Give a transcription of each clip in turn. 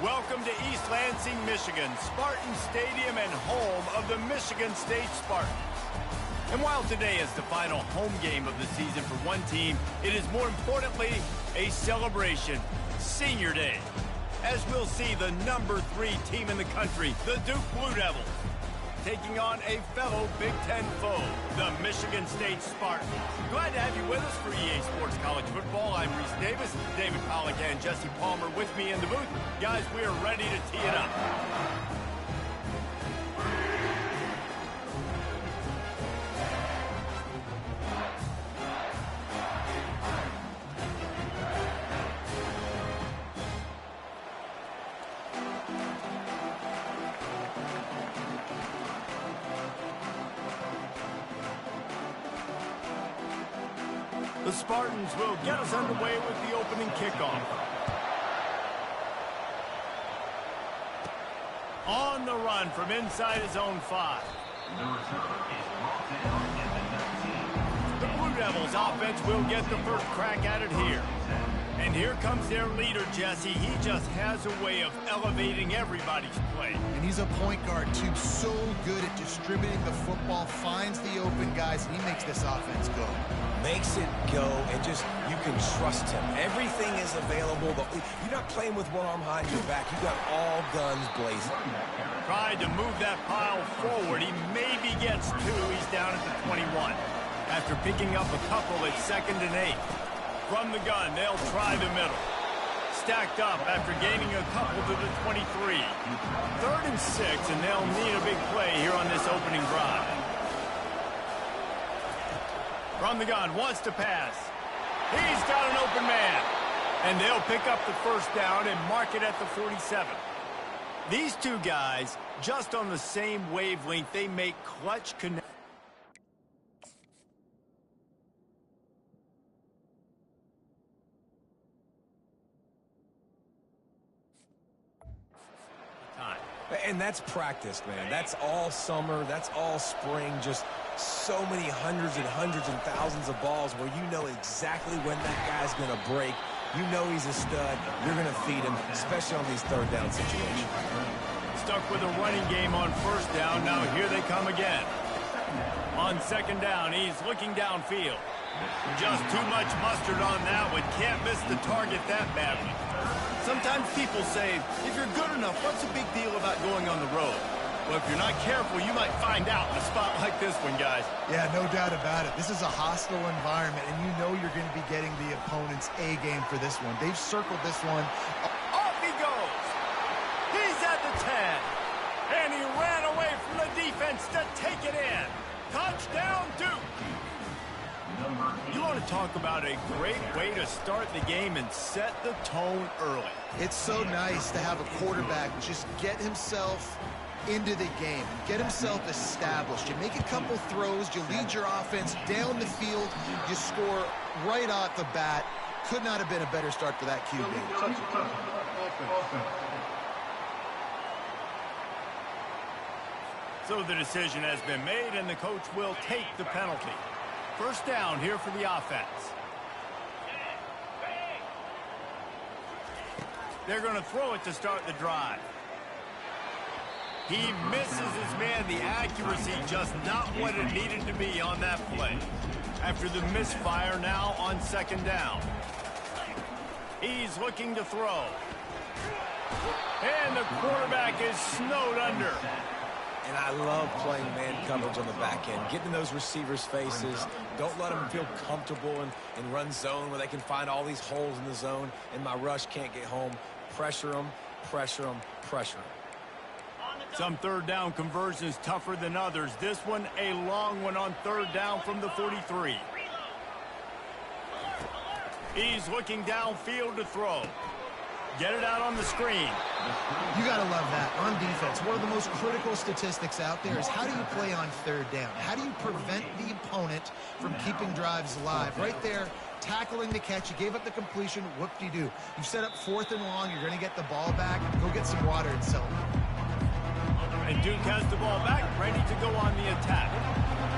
Welcome to East Lansing, Michigan, Spartan Stadium and home of the Michigan State Spartans. And while today is the final home game of the season for one team, it is more importantly a celebration, Senior Day, as we'll see the #3 team in the country, the Duke Blue Devils, taking on a fellow Big Ten foe, the Michigan State Spartans. Glad to have you with us for EA Sports College Football. I'm Reese Davis, David Pollack and Jesse Palmer with me in the booth. Guys, we are ready to tee it up. The Spartans will get us underway with the opening kickoff. On the run from inside his own 5. The Blue Devils offense will get the first crack at it here. And here comes their leader, Jesse. He just has a way of elevating everybody's play. And he's a point guard, too. So good at distributing the football, finds the open guys, and he makes this offense go. Makes it go, and just, you can trust him. Everything is available. You're not playing with one arm behind your back. You got all guns blazing. Tried to move that pile forward. He maybe gets 2. He's down at the 21. After picking up a couple at 2nd and 8. From the gun, they'll try the middle. Stacked up after gaining a couple to the 23. 3rd and 6, and they'll need a big play here on this opening drive. From the gun, wants to pass. He's got an open man. And they'll pick up the first down and mark it at the 47. These two guys, just on the same wavelength, they make clutch connections. And that's practice, man. That's all summer. That's all spring. Just so many hundreds and thousands of balls where you know exactly when that guy's going to break. You know he's a stud. You're going to feed him, especially on these third down situations. Stuck with a running game on first down. Now here they come again. On 2nd down, he's looking downfield. Just too much mustard on that one. Can't miss the target that badly. Sometimes people say, if you're good enough, what's the big deal about going on the road? Well, if you're not careful, you might find out in a spot like this one, guys. Yeah, no doubt about it. This is a hostile environment, and you know you're going to be getting the opponent's A game for this one. They've circled this one. Off he goes. He's at the 10. And he ran away from the defense to take it in. Touchdown, Duke. You want to talk about a great way to start the game and set the tone early. It's so nice to have a quarterback just get himself into the game, get himself established. You make a couple throws, you lead your offense down the field, you score right off the bat. Could not have been a better start for that QB. So the decision has been made, and the coach will take the penalty. First down here for the offense. They're going to throw it to start the drive. He misses his man. The accuracy just not what it needed to be on that play. After the misfire, now on 2nd down. He's looking to throw. And the quarterback is snowed under. And I love playing man coverage on the back end, getting in those receivers' faces. Don't let them feel comfortable in run zone where they can find all these holes in the zone and my rush can't get home. Pressure them, pressure them, pressure them. Some 3rd down conversions tougher than others. This one a long one on 3rd down from the 43. He's looking downfield to throw. Get it out on the screen. You got to love that on defense. One of the most critical statistics out there is how do you play on 3rd down? How do you prevent the opponent from keeping drives alive? Right there, tackling the catch. You gave up the completion. Whoop-de-doo. You set up 4th and long. You're going to get the ball back. Go get some water and sell it. And Duke has the ball back, ready to go on the attack.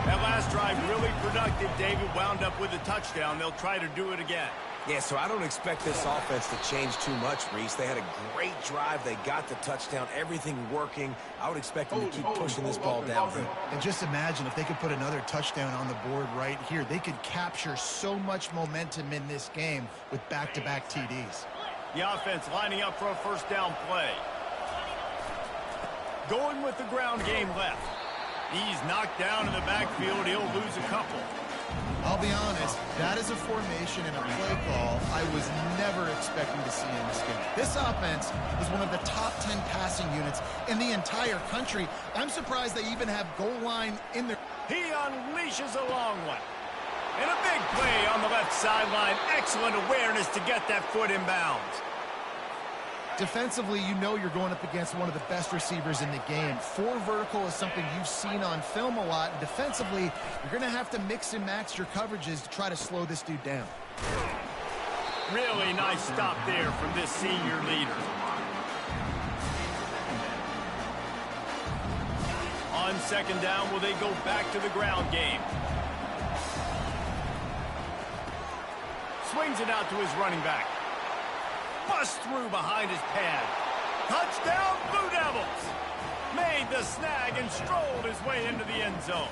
That last drive really productive. David wound up with a touchdown. They'll try to do it again. Yeah, so I don't expect this offense to change too much, Reese. They had a great drive. They got the touchdown, everything working. I would expect them to keep pushing this ball downfield. And just imagine if they could put another touchdown on the board right here. They could capture so much momentum in this game with back-to-back TDs. The offense lining up for a first down play. Going with the ground game left. He's knocked down in the backfield. He'll lose a couple. I'll be honest, that is a formation and a play call I was never expecting to see in this game. This offense is one of the top 10 passing units in the entire country. I'm surprised they even have goal line in there. He unleashes a long one. And a big play on the left sideline. Excellent awareness to get that foot in bounds. Defensively, you know you're going up against one of the best receivers in the game. 4 vertical is something you've seen on film a lot. And defensively, you're going to have to mix and match your coverages to try to slow this dude down. Really nice stop there from this senior leader. On second down, will they go back to the ground game? Swings it out to his running back. Bust through behind his pad. Touchdown, Blue Devils! Made the snag and strolled his way into the end zone.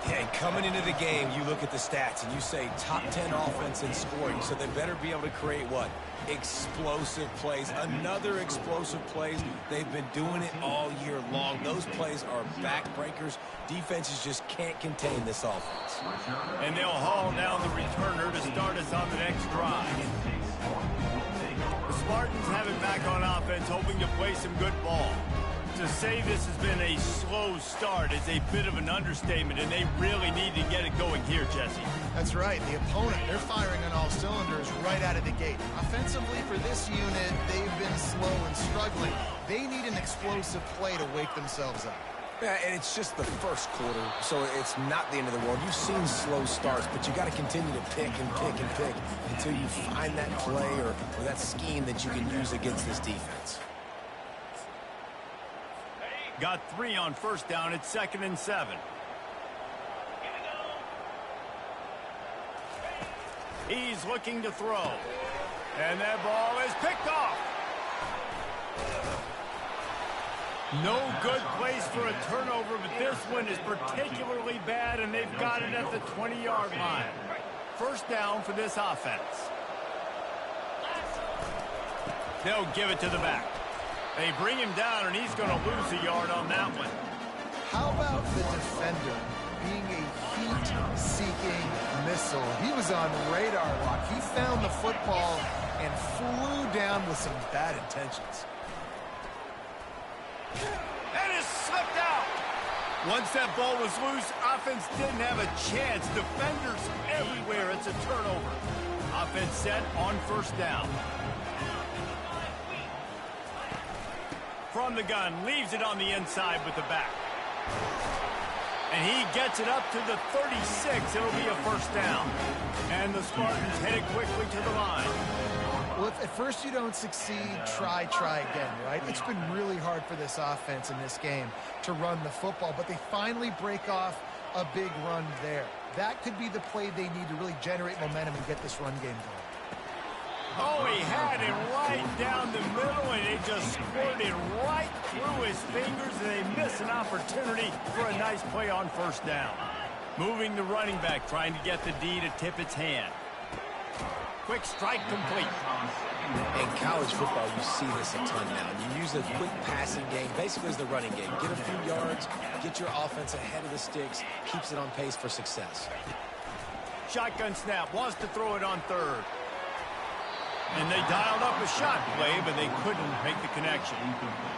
Yeah, coming into the game, you look at the stats and you say top 10 offense in scoring, so they better be able to create what? Explosive plays. Another explosive plays. They've been doing it all year long. Those plays are backbreakers. Defenses just can't contain this offense. And they'll haul down the returner to start us on the next drive. The Spartans have it back on offense, hoping to play some good ball. To say this has been a slow start is a bit of an understatement, and they really need to get it going here, Jesse. That's right. The opponent, they're firing on all cylinders right out of the gate. Offensively, for this unit, they've been slow and struggling. They need an explosive play to wake themselves up. Yeah, and it's just the first quarter, so it's not the end of the world. You've seen slow starts, but you got to continue to pick and pick and pick until you find that play or that scheme that you can use against this defense. Got 3 on first down. It's 2nd and 7. He's looking to throw. And that ball is picked off. No good place for a turnover, but this one is particularly bad, and they've got it at the 20-yard line. First down for this offense. They'll give it to the back. They bring him down, and he's going to lose a yard on that one. How about the defender being a heat-seeking missile? He was on radar lock. He found the football and flew down with some bad intentions. And it slipped out. Once that ball was loose, offense didn't have a chance. Defenders everywhere. It's a turnover. Offense set on first down. From the gun, leaves it on the inside with the back. And he gets it up to the 36. It'll be a first down. And the Spartans headed quickly to the line. Well, if at first you don't succeed, try again, right? It's been really hard for this offense in this game to run the football, but they finally break off a big run there. That could be the play they need to really generate momentum and get this run game going. Oh, he had it right down the middle, and it just squirted right through his fingers, and they miss an opportunity for a nice play on first down. Moving the running back, trying to get the D to tip its hand. Quick strike complete. In college football, you see this a ton now. You use a quick passing game, basically as the running game. Get a few yards, get your offense ahead of the sticks, keeps it on pace for success. Shotgun snap, wants to throw it on third. And they dialed up a shot play, but they couldn't make the connection.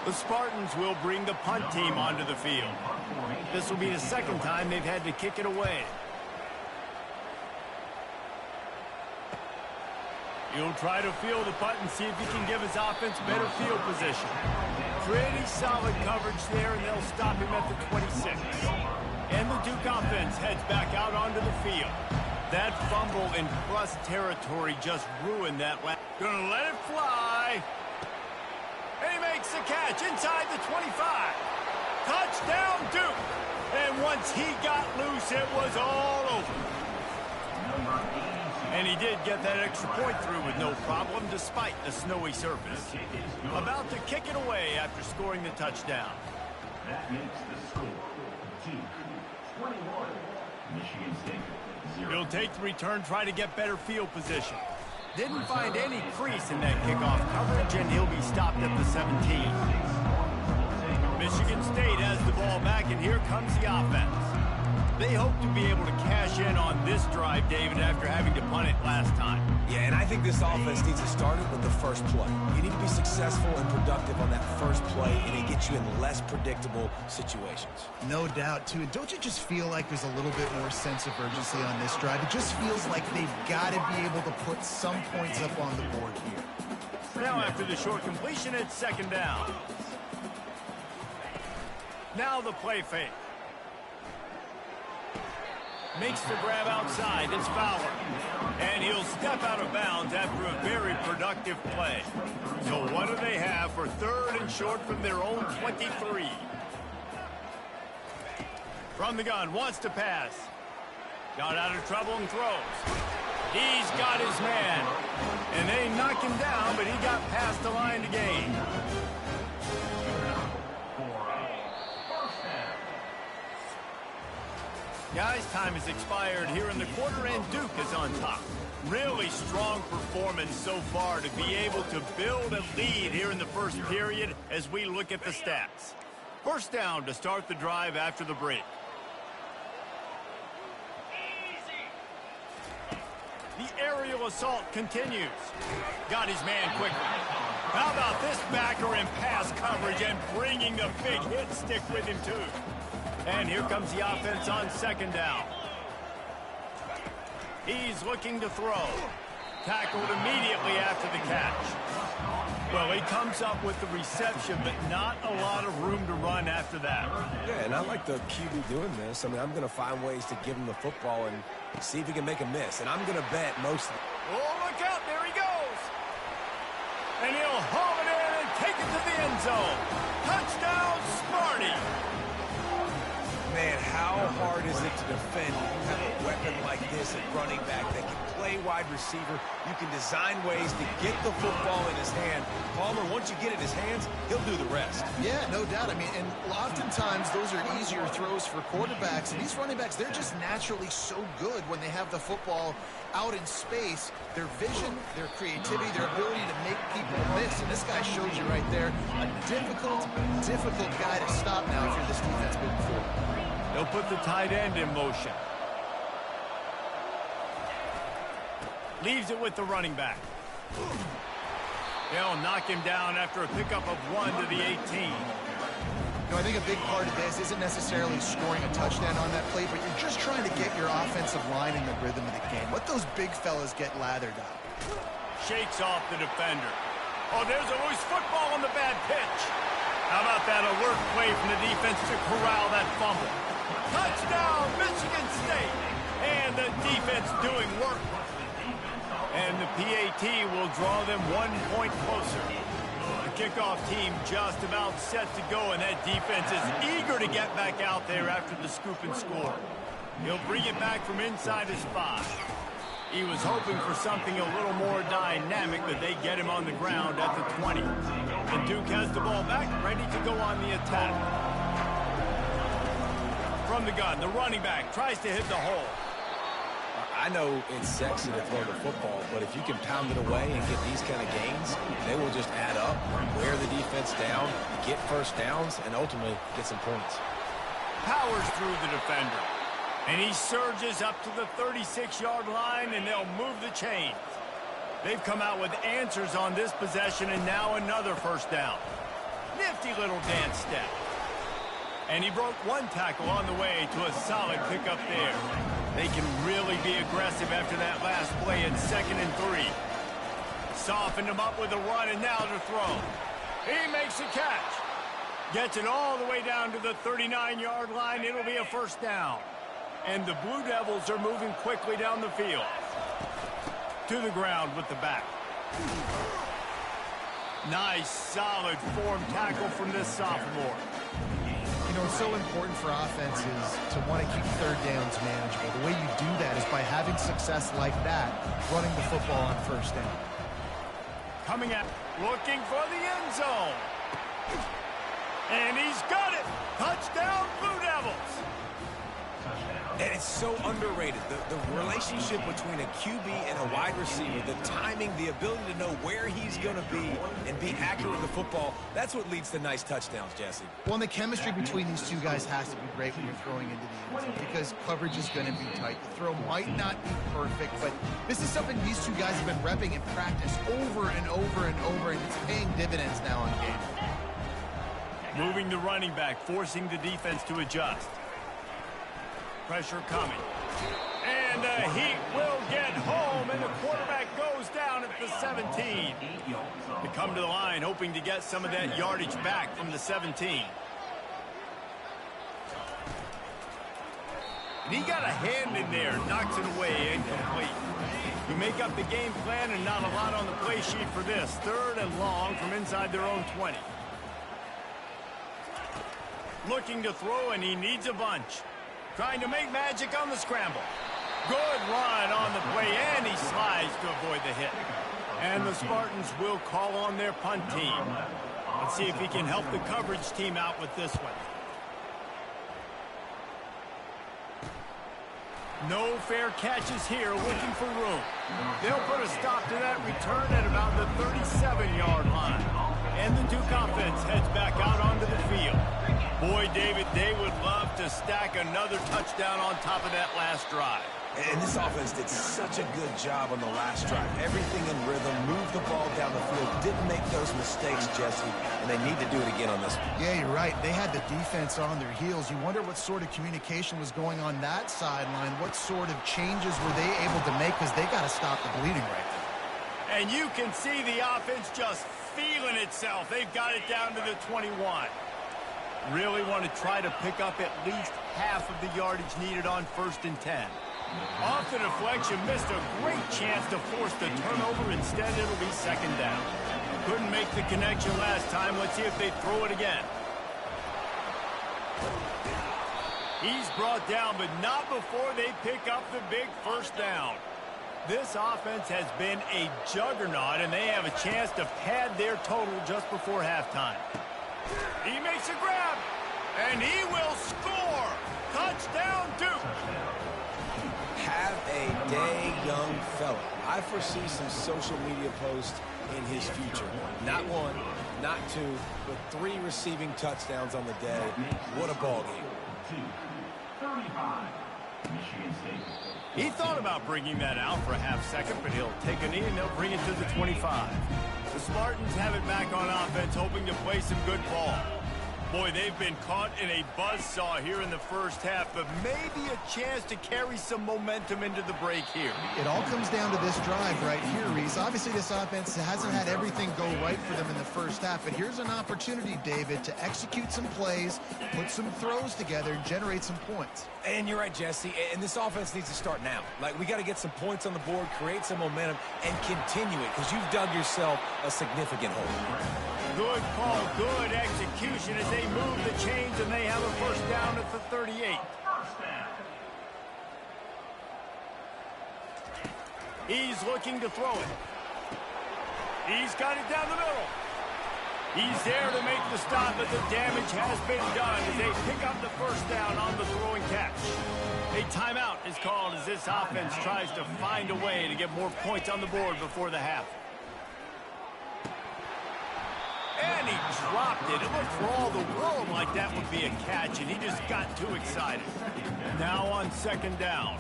The Spartans will bring the punt team onto the field. This will be the second time they've had to kick it away. He'll try to field the punt and see if he can give his offense better field position. Pretty solid coverage there, and they'll stop him at the 26. And the Duke offense heads back out onto the field. That fumble in plus territory just ruined that last. Gonna let it fly. And he makes the catch inside the 25. Touchdown, Duke. And once he got loose, it was all over. And he did get that extra point through with no problem despite the snowy surface. About to kick it away after scoring the touchdown. That makes the score 21, Michigan State 0. He'll take the return, try to get better field position. Didn't find any crease in that kickoff coverage, and he'll be stopped at the 17. Michigan State has the ball back, and here comes the offense. They hope to be able to cash in on this drive, David, after having to punt it last time. Yeah, and I think this offense needs to start it with the first play. You need to be successful and productive on that first play, and it gets you in less predictable situations. No doubt, too. And don't you just feel like there's a little bit more sense of urgency on this drive? It just feels like they've got to be able to put some points up on the board here. Now after the short completion, it's second down. Now the play fake. Makes the grab outside. It's Fowler. And he'll step out of bounds after a very productive play. So what do they have for third and short from their own 23? From the gun, wants to pass. Got out of trouble and throws. He's got his man. And they knock him down, but he got past the line to gain. Guys, time has expired here in the quarter, and Duke is on top. Really strong performance so far to be able to build a lead here in the first period as we look at the stats. First down to start the drive after the break. The aerial assault continues. Got his man quickly. How about this backer in pass coverage and bringing the big hit stick with him, too. And here comes the offense on second down. He's looking to throw. Tackled immediately after the catch. Well, he comes up with the reception, but not a lot of room to run after that. Yeah, and I like the QB doing this. I mean, I'm going to find ways to give him the football and see if he can make a miss. And I'm going to bet most of it. Oh, look out. There he goes. And he'll haul it in and take it to the end zone. Touchdown, Smarty. Man, how hard is it to defend when you have a weapon like this at running back that can play wide receiver? You can design ways to get the football in his hand. Palmer, once you get it in his hands, he'll do the rest. Yeah, no doubt. I mean, and oftentimes those are easier throws for quarterbacks. And these running backs, they're just naturally so good when they have the football out in space. Their vision, their creativity, their ability to make people miss. And this guy shows you right there a difficult guy to stop now if you're this defense moving forward. They'll put the tight end in motion. Leaves it with the running back. They'll knock him down after a pickup of 1 to the 18. You know, I think a big part of this isn't necessarily scoring a touchdown on that play, but you're just trying to get your offensive line in the rhythm of the game. Let those big fellas get lathered up. Shakes off the defender. Oh, there's a loose football on the bad pitch. How about that alert play from the defense to corral that fumble? Touchdown, Michigan State. And the defense doing work. And the PAT will draw them 1 point closer. The kickoff team just about set to go, and that defense is eager to get back out there after the scoop and score. He'll bring it back from inside his 5. He was hoping for something a little more dynamic, but they get him on the ground at the 20. And Duke has the ball back, ready to go on the attack. From the gun, the running back tries to hit the hole. I know it's sexy to throw the football, but if you can pound it away and get these kind of gains, they will just add up, wear the defense down, get first downs, and ultimately get some points. Powers through the defender. And he surges up to the 36-yard line, and they'll move the chains. They've come out with answers on this possession, and now another first down. Nifty little dance step. And he broke 1 tackle on the way to a solid pickup there. They can really be aggressive after that last play in 2nd and 3. Softened him up with a run, and now to throw. He makes a catch. Gets it all the way down to the 39-yard line. It'll be a first down. And the Blue Devils are moving quickly down the field. To the ground with the back. Nice, solid form tackle from this sophomore. You know, it's so important for offenses to want to keep third downs manageable. The way you do that is by having success like that, running the football on first down. Coming out, looking for the end zone. And he's got it. Touchdown, Blue Devils. And it's so underrated. The relationship between a QB and a wide receiver, the timing, the ability to know where he's going to be and be accurate with the football, that's what leads to nice touchdowns, Jesse. Well, and the chemistry between these two guys has to be great when you're throwing into the end zone because coverage is going to be tight. The throw might not be perfect, but this is something these two guys have been repping in practice over and over and over, and it's paying dividends now on game. Moving the running back, forcing the defense to adjust. Pressure coming. And the Heat will get home, and the quarterback goes down at the 17. They come to the line, hoping to get some of that yardage back from the 17. And he got a hand in there, knocks it away, incomplete. You make up the game plan, and not a lot on the play sheet for this. 3rd and long from inside their own 20. Looking to throw, and he needs a bunch. Trying to make magic on the scramble. Good run on the play, and he slides to avoid the hit. And the Spartans will call on their punt team. Let's see if he can help the coverage team out with this one. No fair catches here, looking for room. They'll put a stop to that return at about the 37-yard line. And the Duke offense heads back out onto the field. Boy, David, they would love to stack another touchdown on top of that last drive. And this offense did such a good job on the last drive. Everything in rhythm, moved the ball down the field, didn't make those mistakes, Jesse, and they need to do it again on this one. Yeah, you're right. They had the defense on their heels. You wonder what sort of communication was going on that sideline. What sort of changes were they able to make because they got to stop the bleeding right there. And you can see the offense just feeling itself. They've got it down to the 21. Really want to try to pick up at least half of the yardage needed on 1st and 10. Off the deflection, missed a great chance to force the turnover. Instead, it'll be 2nd down. Couldn't make the connection last time. Let's see if they throw it again. He's brought down, but not before they pick up the big 1st down. This offense has been a juggernaut, and they have a chance to pad their total just before halftime. He makes a grab, and he will score. Touchdown, Duke. Have a day, young fella. I foresee some social media posts in his future. Not 1, not 2, but 3 receiving touchdowns on the day. What a ball game. 35, Michigan State. He thought about bringing that out for a half second, but he'll take a knee and they'll bring it to the 25. The Spartans have it back on offense, hoping to play some good ball. Boy, they've been caught in a buzzsaw here in the first half, but maybe a chance to carry some momentum into the break here. It all comes down to this drive right here, Reese. Obviously, this offense hasn't had everything go right for them in the first half, but here's an opportunity, David, to execute some plays, put some throws together, and generate some points. And you're right, Jesse, and this offense needs to start now. Like, we got to get some points on the board, create some momentum, and continue it, because you've dug yourself a significant hole. Good call, good execution as they move the chains, and they have a 1st down at the 38. He's looking to throw it. He's got it down the middle. He's there to make the stop, but the damage has been done as they pick up the 1st down on the throwing catch. A timeout is called as this offense tries to find a way to get more points on the board before the half. And he dropped it. It looked for all the world like that would be a catch, and he just got too excited. Now on 2nd down.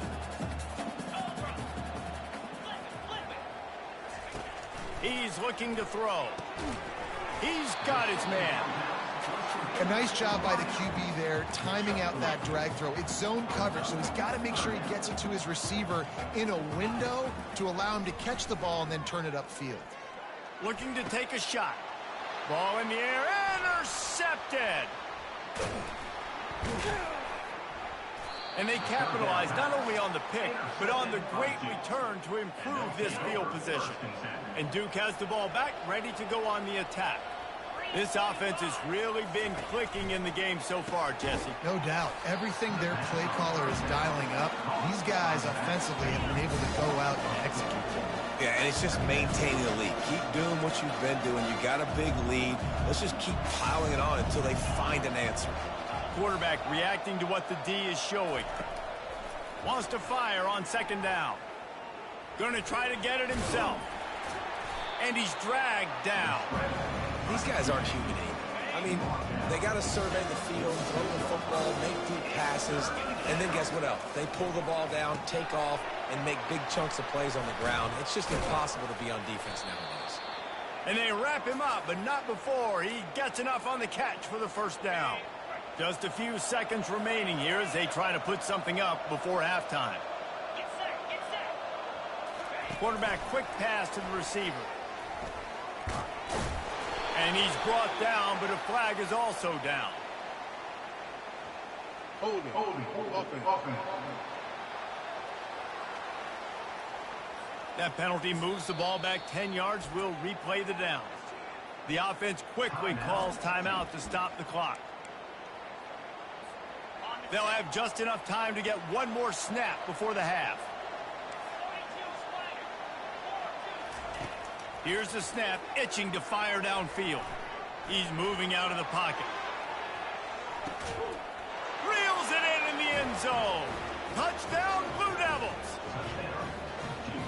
He's looking to throw. He's got his man. A nice job by the QB there, timing out that drag throw. It's zone coverage, so he's got to make sure he gets it to his receiver in a window to allow him to catch the ball and then turn it upfield. Looking to take a shot. Ball in the air, intercepted. And they capitalize not only on the pick, but on the great return to improve this field position. And Duke has the ball back, ready to go on the attack. This offense has really been clicking in the game so far, Jesse. No doubt. Everything their play caller is dialing up, these guys offensively have been able to go out and execute. Yeah, and it's just maintaining the lead. Keep doing what you've been doing. You got a big lead. Let's just keep piling it on until they find an answer. Quarterback reacting to what the D is showing. Wants to fire on second down. Going to try to get it himself. And he's dragged down. These guys aren't human either. I mean, they got to survey the field, throw the football, make deep passes, and then guess what else? They pull the ball down, take off, and make big chunks of plays on the ground. It's just impossible to be on defense nowadays. And they wrap him up, but not before he gets enough on the catch for the first down. Just a few seconds remaining here as they try to put something up before halftime. Quarterback quick pass to the receiver. And he's brought down, but a flag is also down. Open. That penalty moves the ball back 10 yards. We'll replay the down. The offense quickly calls timeout to stop the clock. They'll have just enough time to get one more snap before the half. Here's the snap, itching to fire downfield. He's moving out of the pocket. Reels it in the end zone. Touchdown, Blue Devils.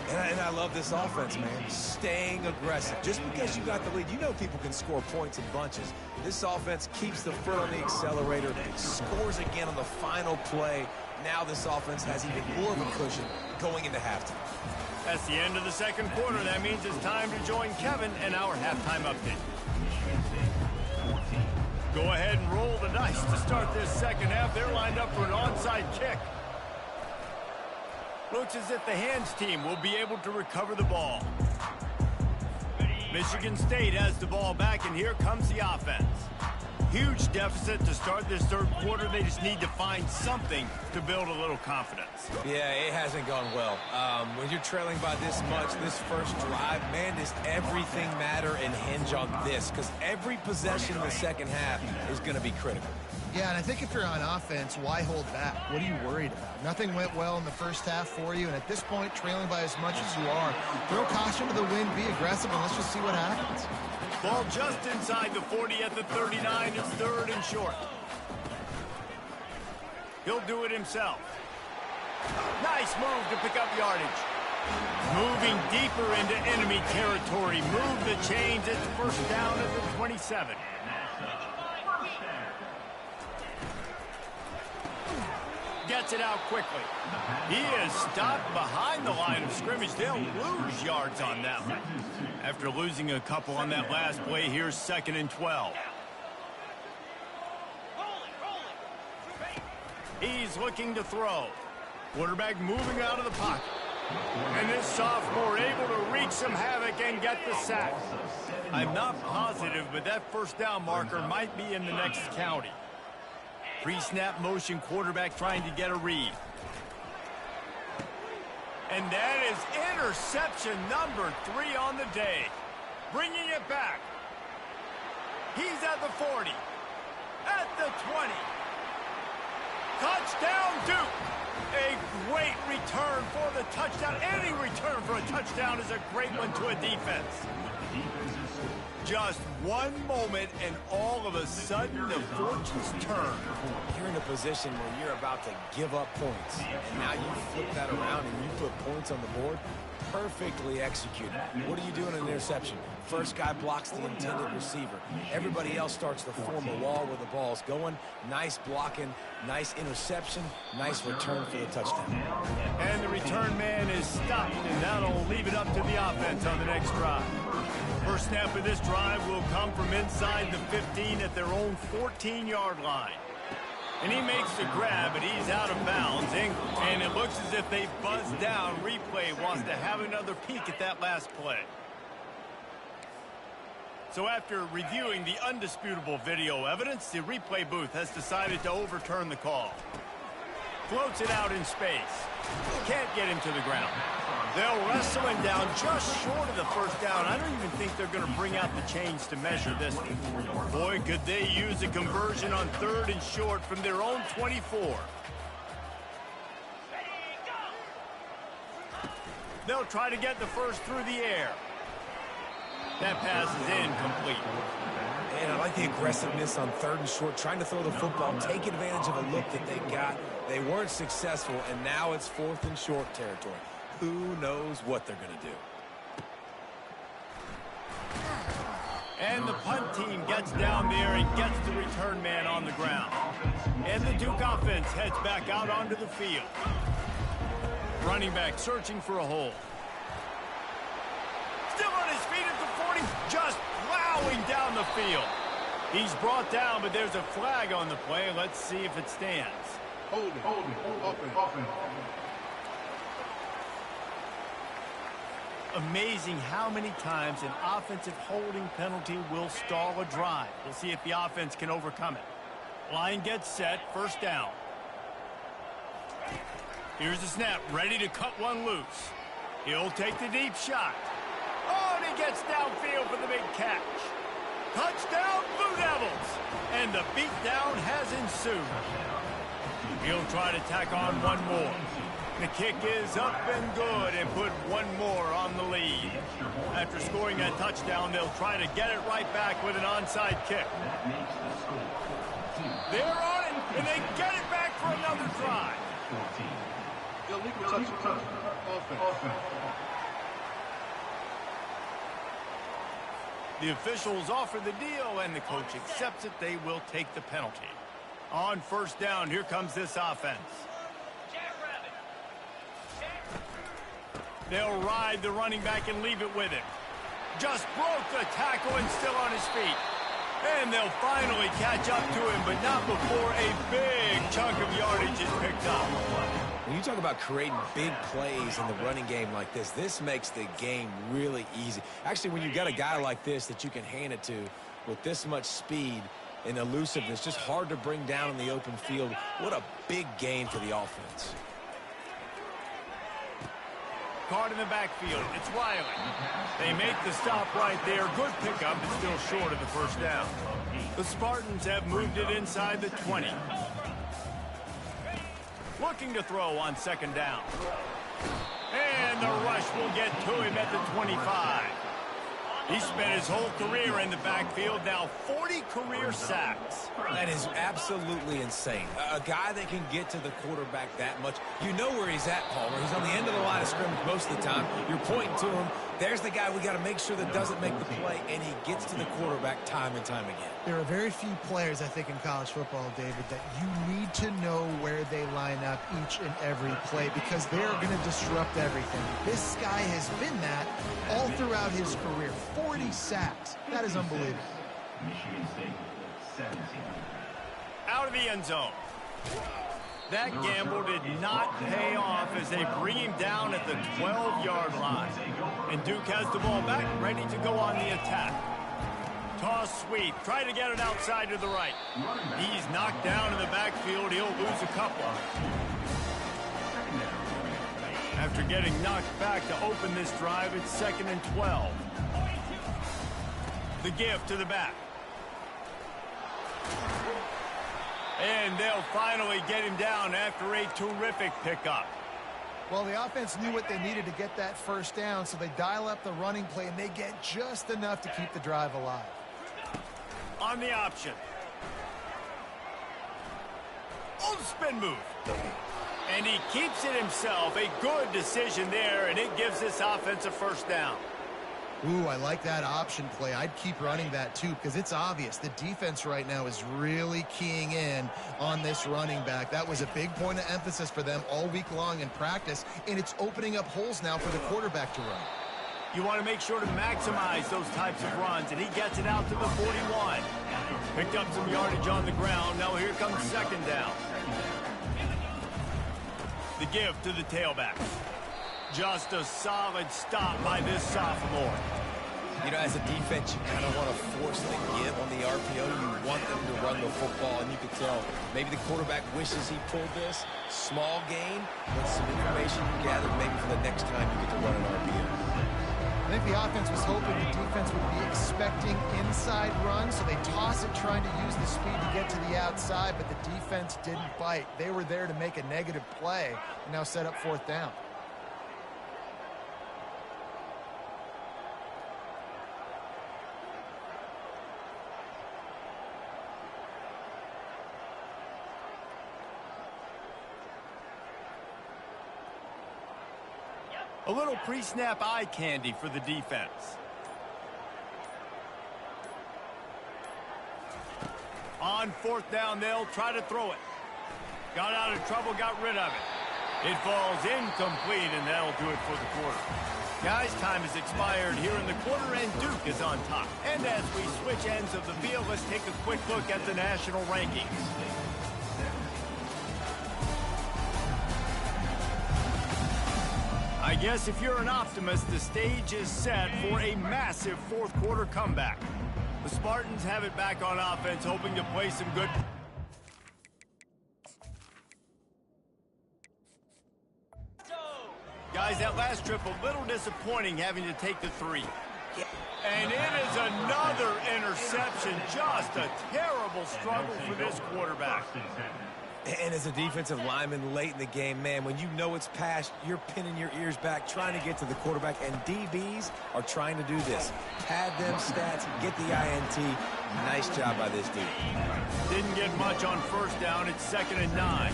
And I love this offense, man. Staying aggressive. Just because you got the lead, you know people can score points in bunches. This offense keeps the foot on the accelerator, scores again on the final play. Now this offense has even more of a cushion going into halftime. That's the end of the second quarter. That means it's time to join Kevin and our halftime update. Go ahead and roll the dice to start this second half. They're lined up for an onside kick. Looks as if the hands team will be able to recover the ball. Michigan State has the ball back, and here comes the offense. Huge deficit to start this third quarter. They just need to find something to build a little confidence. Yeah, it hasn't gone well. When you're trailing by this much, this first drive, man, does everything matter and hinge on this? Because every possession in the second half is going to be critical. Yeah, and I think if you're on offense, why hold back? What are you worried about? Nothing went well in the first half for you, and at this point, trailing by as much as you are, throw caution to the wind, be aggressive, and let's just see what happens. Ball just inside the 40 at the 39. It's third and short. He'll do it himself. Nice move to pick up yardage. Moving deeper into enemy territory. Move the chains. It's first down at the 27. Gets it out quickly. He is stopped behind the line of scrimmage. They'll lose yards on that one. After losing a couple on that last play, here's second and 12. He's looking to throw. Quarterback moving out of the pocket. And this sophomore able to wreak some havoc and get the sack. I'm not positive, but that first down marker might be in the next county. Pre-snap motion, quarterback trying to get a read. And that is interception number 3 on the day. Bringing it back. He's at the 40. At the 20. Touchdown, Duke. A great return for the touchdown. Any return for a touchdown is a great one to a defense. Just one moment, and all of a sudden, the fortunes turn. You're in a position where you're about to give up points, and now you flip that around and you put points on the board. Perfectly executed. What do you do in an interception? First guy blocks the intended receiver. Everybody else starts to form a wall where the ball's going. Nice blocking, nice interception, nice return for the touchdown. And the return man is stopped, and that'll leave it up to the offense on the next drive. First snap of this drive will come from inside the 15 at their own 14-yard line. And he makes the grab, but he's out of bounds. And it looks as if they buzzed down. Replay wants to have another peek at that last play. So after reviewing the undisputable video evidence, the replay booth has decided to overturn the call. floats it out in space. Can't get him to the ground. They'll wrestle him down just short of the first down. I don't even think they're going to bring out the chains to measure this one. Boy, could they use a conversion on 3rd and short from their own 24. They'll try to get the first through the air. That pass is incomplete. And I like the aggressiveness on 3rd and short, trying to throw the football, take advantage of a look that they got. They weren't successful, and now it's 4th and short territory. Who knows what they're going to do? And the punt team gets down there and gets the return man on the ground. And the Duke offense heads back out onto the field. Running back searching for a hole. Still on his feet at the 40, just plowing down the field. He's brought down, but there's a flag on the play. Let's see if it stands. Hold it, offense. Amazing how many times an offensive holding penalty will stall a drive. We'll see if the offense can overcome it. Line gets set, first down. Here's the snap, ready to cut one loose. He'll take the deep shot. Oh, and he gets downfield for the big catch. Touchdown, Blue Devils! And the beatdown has ensued. He'll try to tack on one more. The kick is up and good and put one more on the lead. After scoring a touchdown, they'll try to get it right back with an onside kick. They're on it, and they get it back for another drive. Illegal touch. Offense. The officials offer the deal, and the coach accepts it. They will take the penalty. On first down, here comes this offense. They'll ride the running back and leave it with him. Just broke the tackle and still on his feet. And they'll finally catch up to him, but not before a big chunk of yardage is picked up. When you talk about creating big plays in the running game like this makes the game really easy. Actually, when you've got a guy like this that you can hand it to with this much speed and elusiveness, just hard to bring down in the open field, what a big gain for the offense. Caught in the backfield. It's Riley. They make the stop right there. Good pickup, but still short of the first down. The Spartans have moved it inside the 20. Looking to throw on second down. And the rush will get to him at the 25. He spent his whole career in the backfield, now 40 career sacks. That is absolutely insane. A guy that can get to the quarterback that much. You know where he's at, Palmer. He's on the end of the line of scrimmage most of the time. You're pointing to him. There's the guy we got to make sure that doesn't make the play, and he gets to the quarterback time and time again. There are very few players, I think, in college football, David, that you need to know where they line up each and every play because they're going to disrupt everything. This guy has been that all throughout his career. 40 sacks. That is unbelievable. Out of the end zone. That gamble did not pay off as they bring him down at the 12-yard line. And Duke has the ball back, ready to go on the attack. Toss sweep. Try to get it outside to the right. He's knocked down in the backfield. He'll lose a couple. After getting knocked back to open this drive, it's 2nd and 12. The give to the back. And they'll finally get him down after a terrific pickup. Well, the offense knew what they needed to get that first down, so they dial up the running play, and they get just enough to keep the drive alive. On the option. On the spin move. And he keeps it himself. A good decision there, and it gives this offense a first down. Ooh, I like that option play. I'd keep running that too because it's obvious the defense right now is really keying in on this running back. That was a big point of emphasis for them all week long in practice, and it's opening up holes now for the quarterback to run. You want to make sure to maximize those types of runs, and he gets it out to the 41. Picked up some yardage on the ground. Now here comes second down. The give to the tailback. Just a solid stop by this sophomore. You know, as a defense, you kind of want to force the give on the RPO. You want them to run the football, and you can tell maybe the quarterback wishes he pulled this. Small gain, but some information you gather maybe for the next time you get to run an RPO. I think the offense was hoping the defense would be expecting inside runs, so they toss it trying to use the speed to get to the outside, but the defense didn't bite. They were there to make a negative play and now set up fourth down. A little pre-snap eye candy for the defense. On fourth down, they'll try to throw it. Got out of trouble, got rid of it. It falls incomplete, and that'll do it for the quarter. Guys, time has expired here in the quarter, and Duke is on top. And as we switch ends of the field, let's take a quick look at the national rankings. I guess if you're an optimist, the stage is set for a massive fourth quarter comeback. The Spartans have it back on offense, hoping to play some good... Guys, that last trip a little disappointing having to take the 3. And it is another interception. Just a terrible struggle for this quarterback. And as a defensive lineman late in the game, man, when you know it's past, you're pinning your ears back, trying to get to the quarterback, and DBs are trying to do this. Pad them stats, get the INT. Nice job by this dude. Didn't get much on first down. It's 2nd and 9.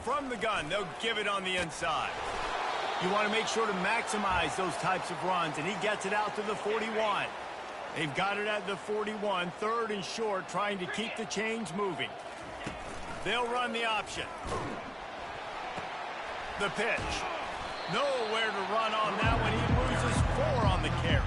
From the gun, they'll give it on the inside. You want to make sure to maximize those types of runs, and he gets it out to the 41. They've got it at the 41, 3rd and short, trying to keep the chains moving. They'll run the option. The pitch. Nowhere to run on that one. He loses 4 on the carry.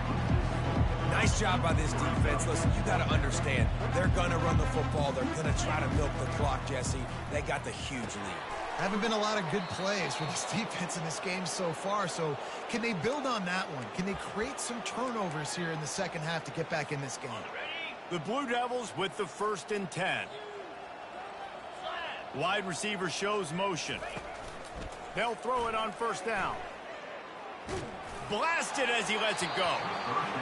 Nice job by this defense. Listen, you got to understand, they're going to run the football. They're going to try to milk the clock, Jesse. They got the huge lead. Haven't been a lot of good plays for this defense in this game so far, so can they build on that one? Can they create some turnovers here in the second half to get back in this game? The Blue Devils with the 1st and 10. Wide receiver shows motion. They'll throw it on first down. Blasted as he lets it go.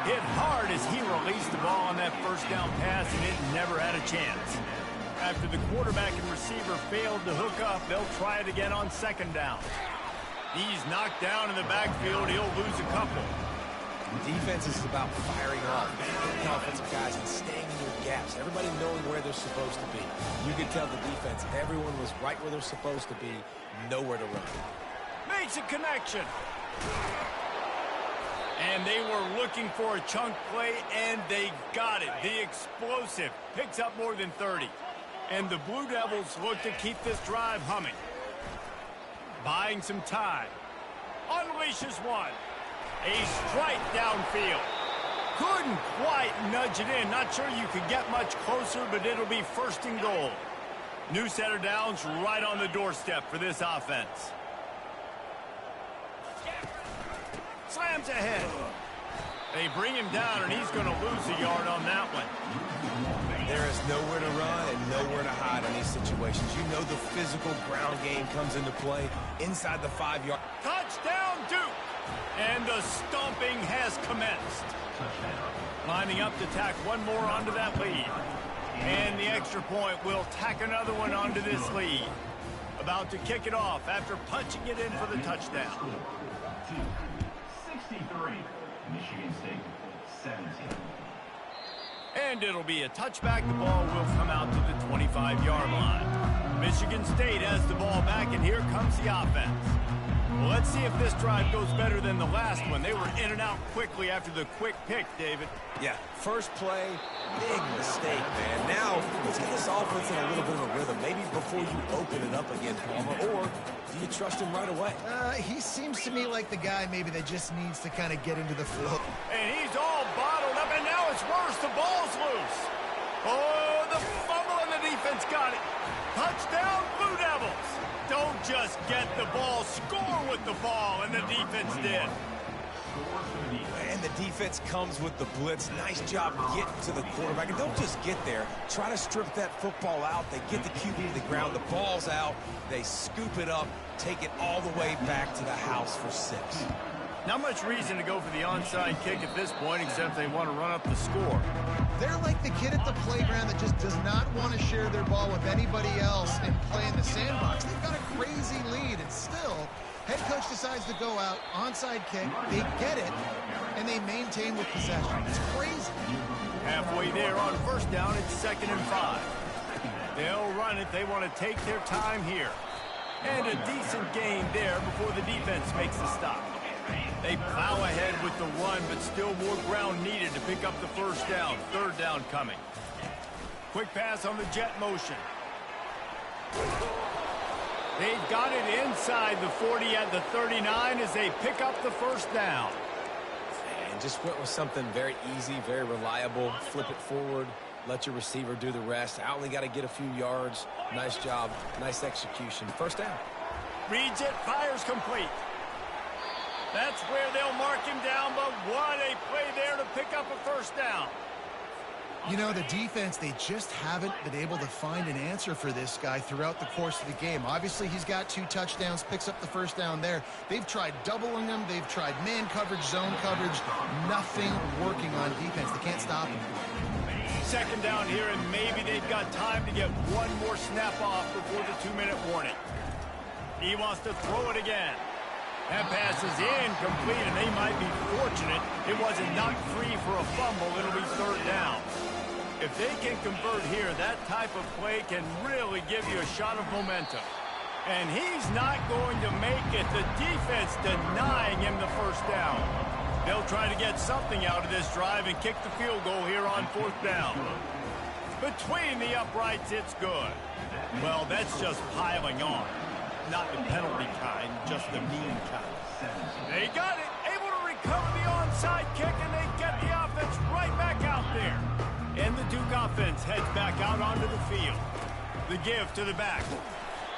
Hit hard as he released the ball on that first down pass, and it never had a chance. After the quarterback and receiver failed to hook up, they'll try it again on 2nd down. He's knocked down in the backfield. He'll lose a couple. Defense is about firing off, the offensive guys, and staying in your gaps. Everybody knowing where they're supposed to be. You could tell the defense, everyone was right where they're supposed to be, nowhere to run. Makes a connection. And they were looking for a chunk play, and they got it. The explosive picks up more than 30. And the Blue Devils look to keep this drive humming. Buying some time. Unleashes one. A strike downfield. Couldn't quite nudge it in. Not sure you could get much closer, but it'll be 1st and goal. New set of downs right on the doorstep for this offense. Slams ahead. They bring him down, and he's going to lose a yard on that one. There is nowhere to run and nowhere to hide in these situations. You know the physical ground game comes into play inside the 5-yard. Touchdown, Duke! And the stomping has commenced. Lining up to tack one more onto that lead. And the extra point will tack another one onto this lead. About to kick it off after punching it in for the touchdown. 63, Michigan State 17. And it'll be a touchback. The ball will come out to the 25-yard line. Michigan State has the ball back, and here comes the offense. Well, let's see if this drive goes better than the last one. They were in and out quickly after the quick pick, David. Yeah, first play, big mistake, man. Now, let's get this offense in a little bit of a rhythm. Maybe before you open it up again, Palmer, or do you trust him right away? He seems to me like the guy maybe that just needs to kind of get into the flow. And he's all bottled up, and now it's worse. The ball's loose. Oh, the fumble, and the defense got it. Touchdown, Blue Devils! Don't just get the ball, score with the ball, and the defense did. And the defense comes with the blitz. Nice job getting to the quarterback. And don't just get there. Try to strip that football out. They get the QB to the ground. The ball's out. They scoop it up, take it all the way back to the house for 6. Not much reason to go for the onside kick at this point, except they want to run up the score. They're like the kid at the playground that just does not want to share their ball with anybody else and play in the sandbox. They've got a crazy lead, and still, head coach decides to go out, onside kick, they get it, and they maintain with possession. It's crazy. Halfway there on first down, it's 2nd and 5. They'll run it. They want to take their time here. And a decent gain there before the defense makes the stop. They plow ahead with the run, but still more ground needed to pick up the first down. 3rd down coming. Quick pass on the jet motion. They've got it inside the 40 at the 39 as they pick up the first down. And just went with something very easy, very reliable. Flip it forward. Let your receiver do the rest. I only got to get a few yards. Nice job. Nice execution. First down. Reads it. Fires complete. That's where they'll mark him down, but what a play there to pick up a first down. You know, the defense, they just haven't been able to find an answer for this guy throughout the course of the game. Obviously, he's got 2 touchdowns, picks up the first down there. They've tried doubling him. They've tried man coverage, zone coverage. Nothing working on defense. They can't stop him. 2nd down here, and maybe they've got time to get one more snap off before the 2-minute warning. He wants to throw it again. That pass is incomplete, and they might be fortunate it wasn't knocked free for a fumble. It'll be 3rd down. If they can convert here, that type of play can really give you a shot of momentum. And he's not going to make it. The defense denying him the first down. They'll try to get something out of this drive and kick the field goal here on 4th down. Between the uprights, it's good. Well, that's just piling on. Not the penalty kind, just the mean kind. They got it, able to recover the onside kick, and they get the offense right back out there. And the Duke offense heads back out onto the field. The give to the back.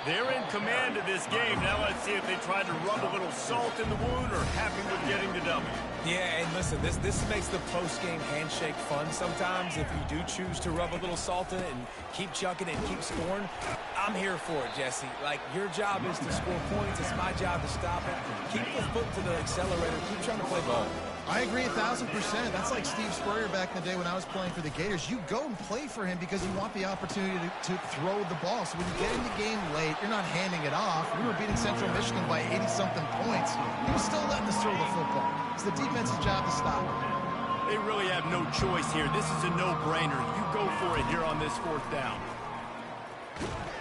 They're in command of this game. Now let's see if they try to rub a little salt in the wound or happy with getting the W. Yeah, and listen, this makes the post-game handshake fun sometimes. If you do choose to rub a little salt in it and keep chucking it and keep scoring, I'm here for it, Jesse. Like, your job is to score points. It's my job to stop it. Keep the foot to the accelerator. Keep trying to play ball. I agree 1,000%. That's like Steve Spurrier back in the day when I was playing for the Gators. You go and play for him because you want the opportunity to throw the ball. So when you get in the game late, you're not handing it off. We were beating Central Michigan by 80-something points. He was still letting us throw the football. It's the defense's job to stop it. They really have no choice here. This is a no-brainer. You go for it here on this 4th down.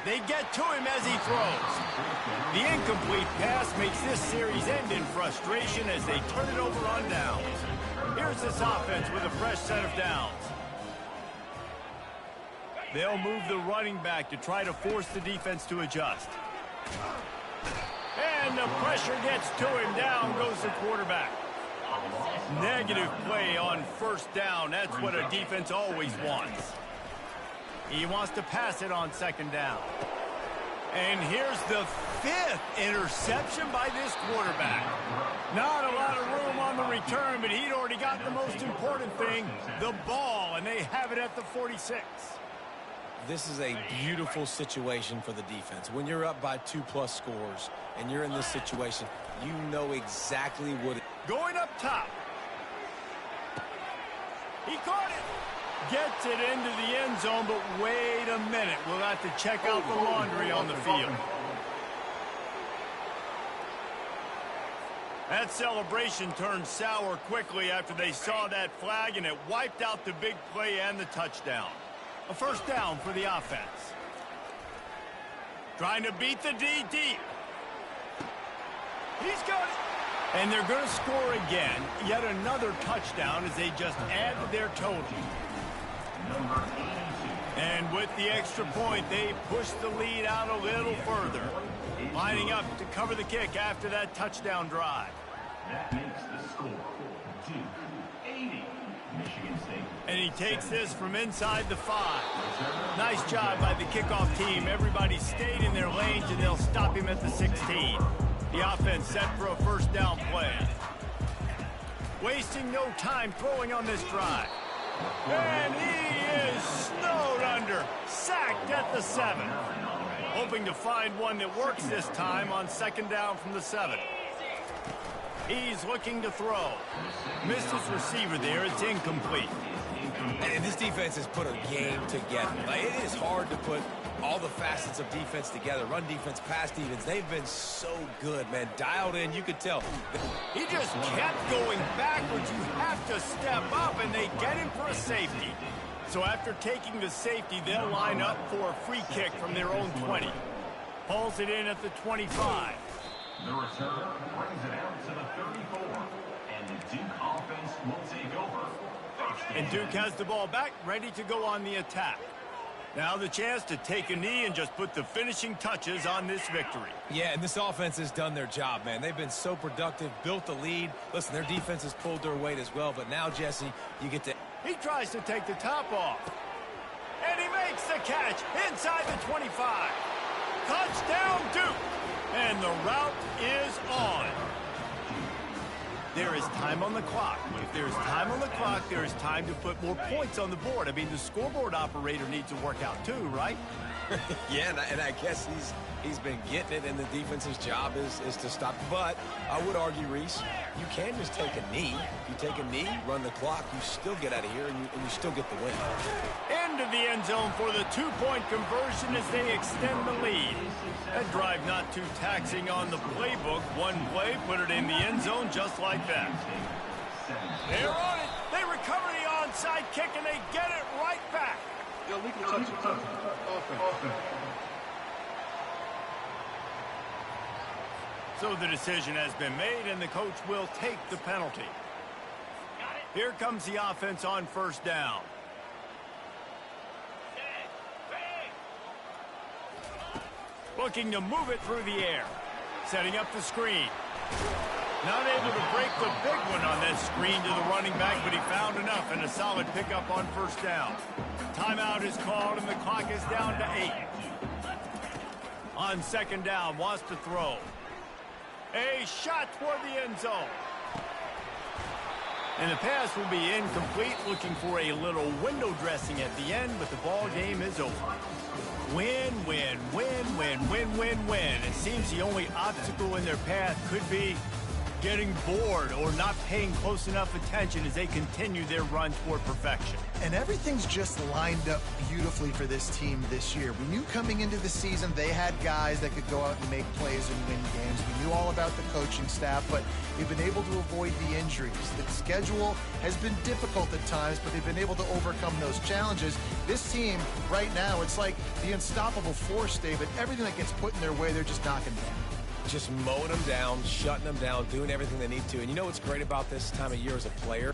They get to him as he throws. The incomplete pass makes this series end in frustration as they turn it over on downs. Here's this offense with a fresh set of downs. They'll move the running back to try to force the defense to adjust. And the pressure gets to him. Down goes the quarterback. Negative play on first down. That's what a defense always wants. He wants to pass it on 2nd down. And here's the 5th interception by this quarterback. Not a lot of room on the return, but he'd already got the most important thing, the ball, and they have it at the 46. This is a beautiful situation for the defense. When you're up by 2+ scores and you're in this situation, you know exactly what it is. Going up top. He caught it. Gets it into the end zone, but wait a minute. We'll have to check out the laundry on the field. That celebration turned sour quickly after they saw that flag, and it wiped out the big play and the touchdown. A first down for the offense. Trying to beat the D deep. He's got it. And they're going to score again. Yet another touchdown as they just add to their total. And with the extra point, they push the lead out a little further. Lining up to cover the kick after that touchdown drive. That makes the score 280. Michigan State. And he takes this from inside the 5. Nice job by the kickoff team. Everybody stayed in their lanes, and they'll stop him at the 16. The offense set for a first down play. Wasting no time throwing on this drive. And he is snowed under. Sacked at the 7. Hoping to find one that works this time on second down from the 7. He's looking to throw. Missed his receiver there. It's incomplete. And this defense has put a game together. Like, it is hard to put all the facets of defense together. Run defense, pass defense. They've been so good, man. Dialed in, you could tell. He just kept going backwards. You have to step up, and they get him for a safety. So after taking the safety, they'll line up for a free kick from their own 20. Pulls it in at the 25. The return brings it out to the 34. And the Duke offense will take over. And Duke has the ball back, ready to go on the attack. Now the chance to take a knee and just put the finishing touches on this victory. Yeah, and this offense has done their job, man. They've been so productive, built the lead. Listen, their defense has pulled their weight as well, but now, Jesse, you get to... He tries to take the top off. And he makes the catch inside the 25. Touchdown, Duke. And the route is on. There is time on the clock. If there's time on the clock, there is time to put more points on the board. I mean, the scoreboard operator needs to work out too, right? Yeah, and I guess he's been getting it, and the defense's job is to stop. But I would argue, Reese, you can just take a knee. If you take a knee, run the clock, you still get out of here, and you still get the win. Into the end zone for the two-point conversion as they extend the lead. That drive not too taxing on the playbook. One play, put it in the end zone just like that. They're on it. They recover the onside kick, and they get it right back. Yo, we can touch it. Offense. So the decision has been made, and the coach will take the penalty. Here comes the offense on first down. Looking to move it through the air. Setting up the screen. Not able to break the big one on that screen to the running back, but he found enough and a solid pickup on first down. Timeout is called, and the clock is down to 8. On second down, wants to throw. A shot toward the end zone. And the pass will be incomplete, looking for a little window dressing at the end, but the ball game is over. Win, win, win, win, win, win, win. It seems the only obstacle in their path could be getting bored or not paying close enough attention as they continue their run toward perfection. And everything's just lined up beautifully for this team this year. We knew coming into the season they had guys that could go out and make plays and win games. We knew all about the coaching staff, but they've been able to avoid the injuries. The schedule has been difficult at times, but they've been able to overcome those challenges. This team, right now, it's like the unstoppable force, David. Everything that gets put in their way, they're just knocking down. Just mowing them down, shutting them down, doing everything they need to. And you know what's great about this time of year as a player?